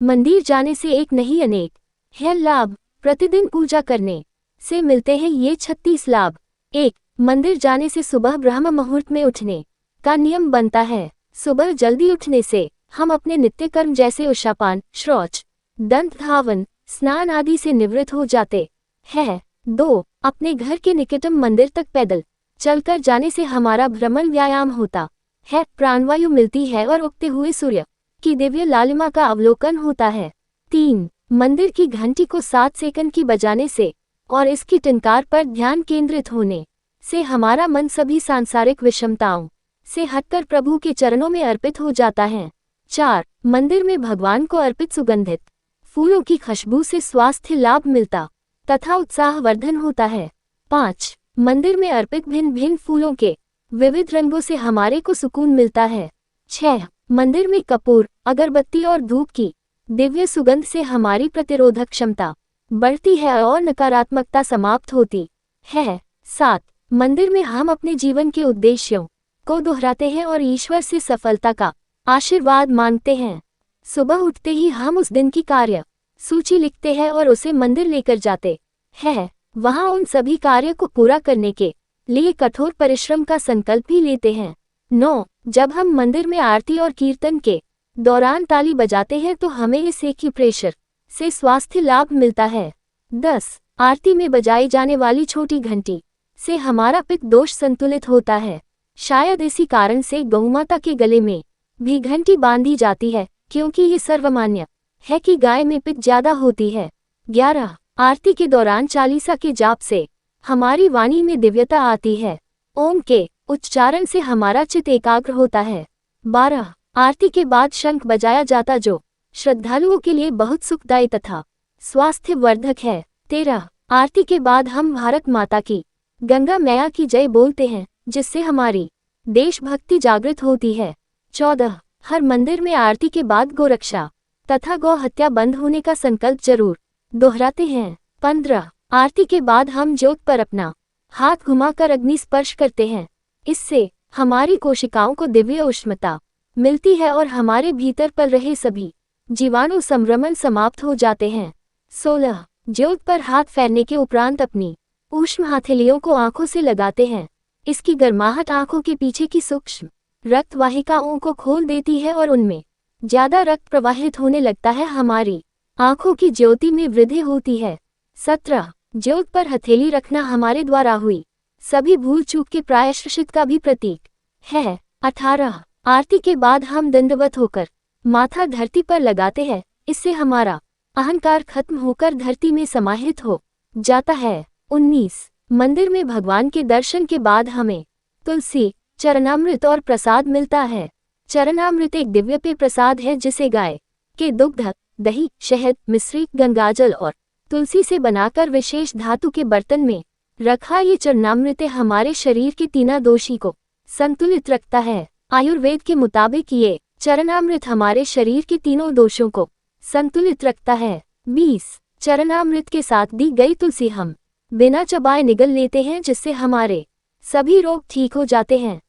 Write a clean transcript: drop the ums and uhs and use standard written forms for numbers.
मंदिर जाने से एक नहीं अनेक है लाभ। प्रतिदिन पूजा करने से मिलते हैं ये 36 लाभ। 1. मंदिर जाने से सुबह ब्रह्म मुहूर्त में उठने का नियम बनता है। सुबह जल्दी उठने से हम अपने नित्य कर्म जैसे उषापान, शौच, दंत धावन, स्नान आदि से निवृत्त हो जाते हैं। 2. अपने घर के निकटम मंदिर तक पैदल चलकर जाने से हमारा भ्रमण व्यायाम होता है, प्राणवायु मिलती है और उगते हुए सूर्य की दिव्य लालिमा का अवलोकन होता है। 3. मंदिर की घंटी को 7 सेकंड की बजाने से और इसकी टंकार पर ध्यान केंद्रित होने से हमारा मन सभी सांसारिक विषमताओं से हटकर प्रभु के चरणों में अर्पित हो जाता है। 4. मंदिर में भगवान को अर्पित सुगंधित फूलों की खुशबू से स्वास्थ्य लाभ मिलता तथा उत्साहवर्धन होता है। 5. मंदिर में अर्पित भिन्न भिन्न फूलों के विविध रंगों से हमारे को सुकून मिलता है। 6. मंदिर में कपूर, अगरबत्ती और धूप की दिव्य सुगंध से हमारी प्रतिरोधक क्षमता बढ़ती है और नकारात्मकता समाप्त होती है। 7. मंदिर में हम अपने जीवन के उद्देश्यों को दोहराते हैं और ईश्वर से सफलता का आशीर्वाद मांगते हैं। सुबह उठते ही हम उस दिन की कार्य सूची लिखते हैं और उसे मंदिर लेकर जाते हैं। वहां उन सभी कार्य को पूरा करने के लिए कठोर परिश्रम का संकल्प भी लेते हैं। 9. जब हम मंदिर में आरती और कीर्तन के दौरान ताली बजाते हैं तो हमें इस एक्यूप्रेशर से स्वास्थ्य लाभ मिलता है। 10. आरती में बजाई जाने वाली छोटी घंटी से हमारा पित्त दोष संतुलित होता है। शायद इसी कारण से गौमाता के गले में भी घंटी बांधी जाती है, क्योंकि ये सर्वमान्य है कि गाय में पित्त ज्यादा होती है। 11. आरती के दौरान चालीसा के जाप से हमारी वाणी में दिव्यता आती है। ओम के उच्चारण से हमारा चित्त एकाग्र होता है। 12. आरती के बाद शंख बजाया जाता जो श्रद्धालुओं के लिए बहुत सुखदायी तथा स्वास्थ्य वर्धक है। 13. आरती के बाद हम भारत माता की, गंगा मैया की जय बोलते हैं, जिससे हमारी देशभक्ति जागृत होती है। 14. हर मंदिर में आरती के बाद गोरक्षा तथा गौ हत्या बंद होने का संकल्प जरूर दोहराते हैं। 15. आरती के बाद हम ज्योत पर अपना हाथ घुमाकर अग्नि स्पर्श करते हैं। इससे हमारी कोशिकाओं को दिव्य उष्णता मिलती है और हमारे भीतर पर रहे सभी जीवाणु संक्रमण समाप्त हो जाते हैं। 16. ज्योत पर हाथ फेरने के उपरांत अपनी ऊष्म हथेलियों को आंखों से लगाते हैं। इसकी गर्माहट आंखों के पीछे की सूक्ष्म रक्त वाहिकाओं को खोल देती है और उनमें ज्यादा रक्त प्रवाहित होने लगता है। हमारी आंखों की ज्योति में वृद्धि होती है। 17. ज्योत पर हथेली रखना हमारे द्वारा हुई सभी भूल चूक के प्रायश्चित का भी प्रतीक है। 18. आरती के बाद हम दंडवत होकर माथा धरती पर लगाते हैं। इससे हमारा अहंकार खत्म होकर धरती में समाहित हो जाता है। 19. मंदिर में भगवान के दर्शन के बाद हमें तुलसी, चरणामृत और प्रसाद मिलता है। चरणामृत एक दिव्य पेय प्रसाद है जिसे गाय के दुग्ध, दही, शहद, मिश्री, गंगाजल और तुलसी से बनाकर विशेष धातु के बर्तन में रखा ये चरणामृत हमारे शरीर के तीना दोषी को संतुलित रखता है। आयुर्वेद के मुताबिक ये चरणामृत हमारे शरीर के तीनों दोषों को संतुलित रखता है। 20. चरणामृत के साथ दी गई तुलसी हम बिना चबाए निगल लेते हैं, जिससे हमारे सभी रोग ठीक हो जाते हैं।